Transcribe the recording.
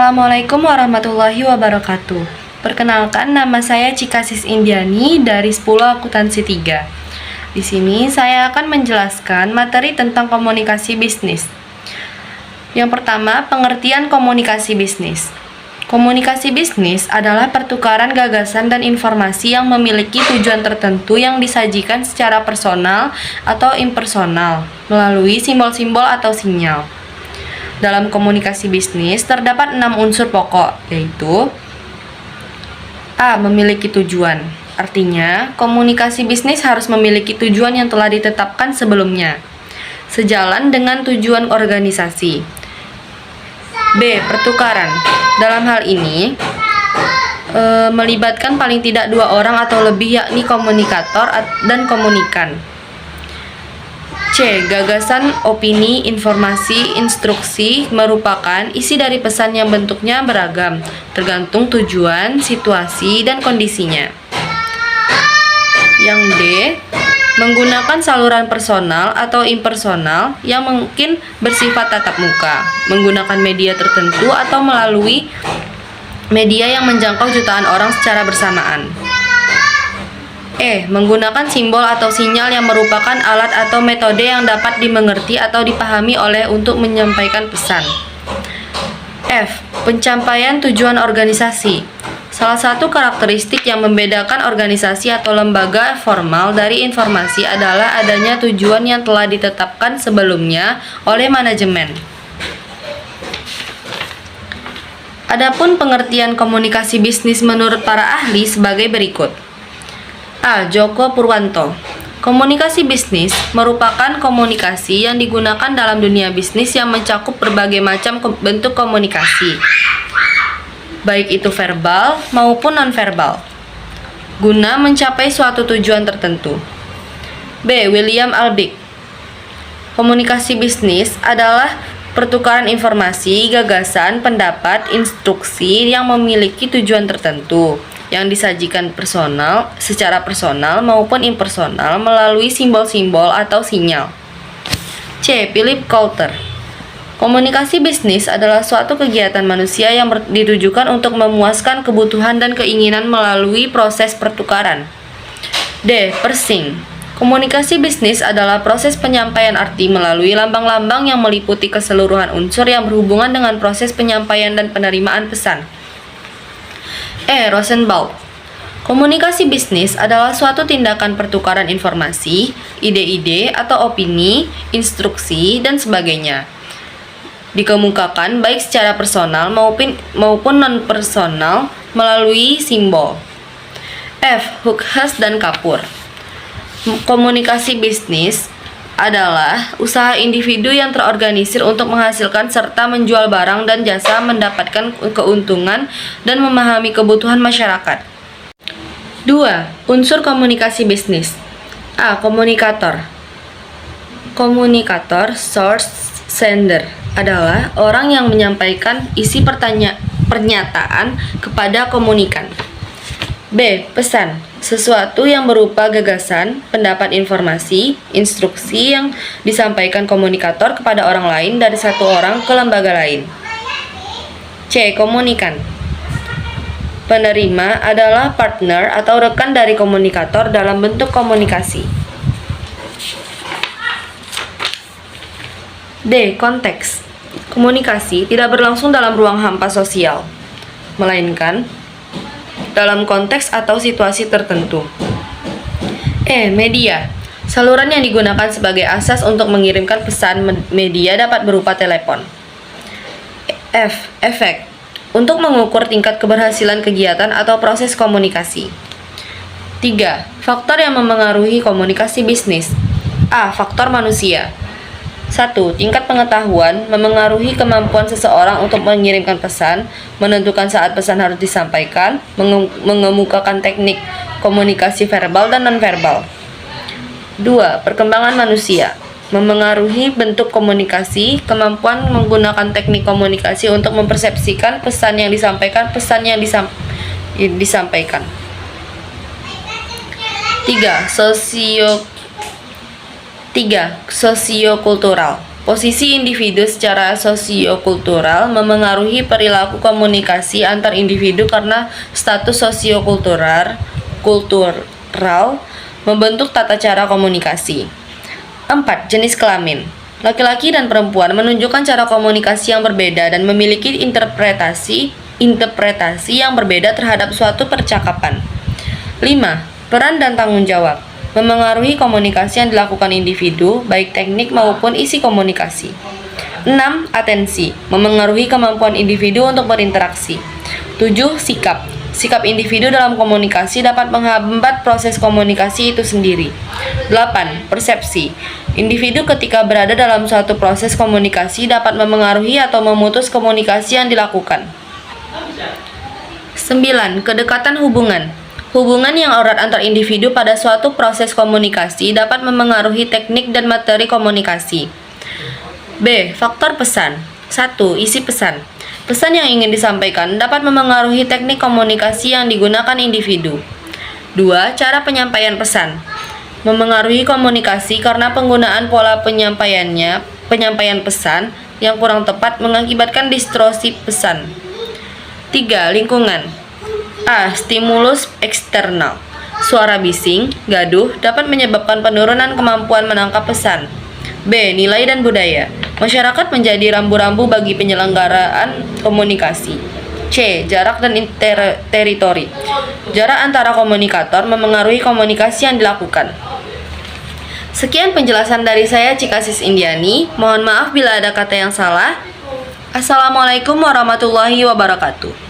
Assalamualaikum warahmatullahi wabarakatuh. Perkenalkan, nama saya Cikasis Indiani dari 10 Akuntansi 3. Di sini saya akan menjelaskan materi tentang komunikasi bisnis. Yang pertama, pengertian komunikasi bisnis. Komunikasi bisnis adalah pertukaran gagasan dan informasi yang memiliki tujuan tertentu yang disajikan secara personal atau impersonal melalui simbol-simbol atau sinyal. Dalam komunikasi bisnis terdapat 6 unsur pokok, yaitu A. Memiliki tujuan. Artinya, komunikasi bisnis harus memiliki tujuan yang telah ditetapkan sebelumnya, sejalan dengan tujuan organisasi. B. Pertukaran. Dalam hal ini, melibatkan paling tidak 2 orang atau lebih, yakni komunikator dan komunikan. C. Gagasan, opini, informasi, instruksi merupakan isi dari pesan yang bentuknya beragam, tergantung tujuan, situasi, dan kondisinya. Yang D. Menggunakan saluran personal atau impersonal yang mungkin bersifat tatap muka, menggunakan media tertentu atau melalui media yang menjangkau jutaan orang secara bersamaan. E. Menggunakan simbol atau sinyal yang merupakan alat atau metode yang dapat dimengerti atau dipahami oleh untuk menyampaikan pesan. F. Pencapaian tujuan organisasi. Salah satu karakteristik yang membedakan organisasi atau lembaga formal dari informasi adalah adanya tujuan yang telah ditetapkan sebelumnya oleh manajemen. Adapun pengertian komunikasi bisnis menurut para ahli sebagai berikut. A. Joko Purwanto. Komunikasi bisnis merupakan komunikasi yang digunakan dalam dunia bisnis yang mencakup berbagai macam bentuk komunikasi, baik itu verbal maupun nonverbal, guna mencapai suatu tujuan tertentu. B. William Albick. Komunikasi bisnis adalah pertukaran informasi, gagasan, pendapat, instruksi yang memiliki tujuan tertentu, yang disajikan secara personal maupun impersonal melalui simbol-simbol atau sinyal. C. Philip Coulter. Komunikasi bisnis adalah suatu kegiatan manusia yang ditujukan untuk memuaskan kebutuhan dan keinginan melalui proses pertukaran. D. Persing. Komunikasi bisnis adalah proses penyampaian arti melalui lambang-lambang yang meliputi keseluruhan unsur yang berhubungan dengan proses penyampaian dan penerimaan pesan. E. Rosenbaum. Komunikasi bisnis adalah suatu tindakan pertukaran informasi, ide-ide atau opini, instruksi, dan sebagainya. Dikemukakan baik secara personal maupun non-personal melalui simbol. F. Hookhurst dan Kapur. Komunikasi bisnis adalah usaha individu yang terorganisir untuk menghasilkan serta menjual barang dan jasa, mendapatkan keuntungan, dan memahami kebutuhan masyarakat. 2. Unsur komunikasi bisnis. A. Komunikator. Komunikator, source, sender, adalah orang yang menyampaikan isi pernyataan kepada komunikan. B. Pesan. Sesuatu yang berupa gagasan, pendapat, informasi, instruksi yang disampaikan komunikator kepada orang lain dari satu orang ke lembaga lain. C. Komunikan. Penerima adalah partner atau rekan dari komunikator dalam bentuk komunikasi. D. Konteks. Komunikasi tidak berlangsung dalam ruang hampa sosial, melainkan dalam konteks atau situasi tertentu. E. Media. Saluran yang digunakan sebagai asas untuk mengirimkan pesan media dapat berupa telepon. F. Efek. Untuk mengukur tingkat keberhasilan kegiatan atau proses komunikasi. 3. Faktor yang memengaruhi komunikasi bisnis. A. Faktor manusia. 1. Tingkat pengetahuan memengaruhi kemampuan seseorang untuk mengirimkan pesan, menentukan saat pesan harus disampaikan, mengemukakan teknik komunikasi verbal dan nonverbal. 2. Perkembangan manusia memengaruhi bentuk komunikasi, kemampuan menggunakan teknik komunikasi untuk mempersepsikan pesan yang disampaikan. 3. Sosiokultural Posisi individu secara sosiokultural memengaruhi perilaku komunikasi antar individu karena status sosiokultural membentuk tata cara komunikasi. 4. Jenis kelamin. Laki-laki dan perempuan menunjukkan cara komunikasi yang berbeda dan memiliki interpretasi yang berbeda terhadap suatu percakapan. 5. Peran dan tanggung jawab memengaruhi komunikasi yang dilakukan individu, baik teknik maupun isi komunikasi. 6. Atensi memengaruhi kemampuan individu untuk berinteraksi. 7. Sikap. Sikap individu dalam komunikasi dapat menghambat proses komunikasi itu sendiri. 8. Persepsi. Individu ketika berada dalam suatu proses komunikasi dapat memengaruhi atau memutus komunikasi yang dilakukan. 9. Kedekatan hubungan. Hubungan yang erat antar individu pada suatu proses komunikasi dapat memengaruhi teknik dan materi komunikasi. B. Faktor pesan. 1. Isi pesan. Pesan yang ingin disampaikan dapat memengaruhi teknik komunikasi yang digunakan individu. 2. Cara penyampaian pesan. Memengaruhi komunikasi karena penggunaan pola penyampaian pesan yang kurang tepat mengakibatkan distorsi pesan. 3. Lingkungan. A. Stimulus eksternal. Suara bising, gaduh dapat menyebabkan penurunan kemampuan menangkap pesan. B. Nilai dan budaya. Masyarakat menjadi rambu-rambu bagi penyelenggaraan komunikasi. C. Jarak dan teritori. Jarak antara komunikator memengaruhi komunikasi yang dilakukan. Sekian penjelasan dari saya, Cikasis Indiani. Mohon maaf bila ada kata yang salah. Assalamualaikum warahmatullahi wabarakatuh.